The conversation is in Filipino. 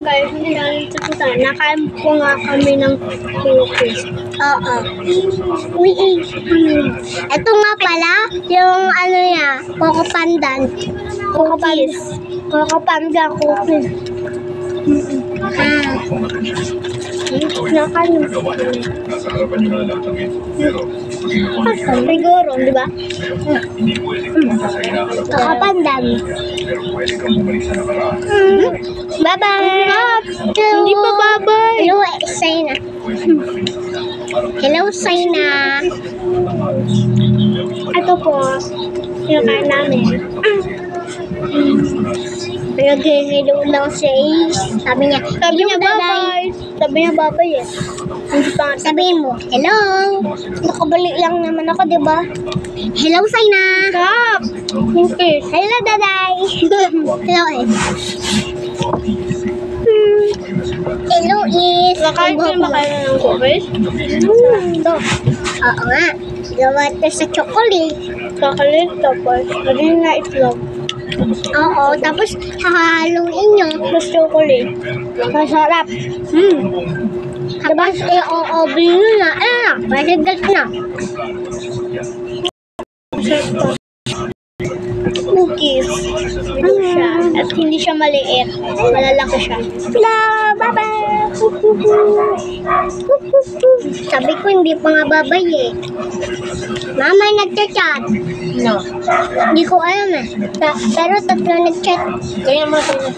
Guys, hindi namin tututan. Nakain po nga kami ng cookies. Oo. Uwi kami. Ito nga pala, yung ano niya, Coco Pandan. Cookies. Coco Pandan cookies. Nakain mo. Nasa harapan nyo na lahat ng ito. Pero, Siguro, di ba? hindi pwede pumunta sa hinaharap. Coco Pandan. Pero pwede kang bumalik sa nakaraan. Bye-bye! Hindi pa babay. Hello, Saina. Hello, Saina. Ito po, yung kain namin. Nag-hello lang si Ace. Sabi niya Babay. Sabi niya babay eh. Sabihin mo, hello. Nakabalik lang naman ako, di ba? Hello, Saina. Kap. Hello, Daday. Hello, Ace. Hello, Ace. Nakain ko yung makain ng cookies. Ito. Oo nga. Gawa ito sa chocolate. Kakalit tapos. Lagyan na itlog. Oo, tapos hahaluin nyo. Tapos chocolate. Masarap. Tapos i-o-oven nyo na. Ayan na, masigat na. Cookies. Ito siya. At hindi siya maliit. Malalaki siya. Hello, bye-bye. Sabi ko hindi pa nga babay eh. Mama nagchat-chat. No. Hindi ko alam eh. Pero tatlo nag-chat. Kaya masarap.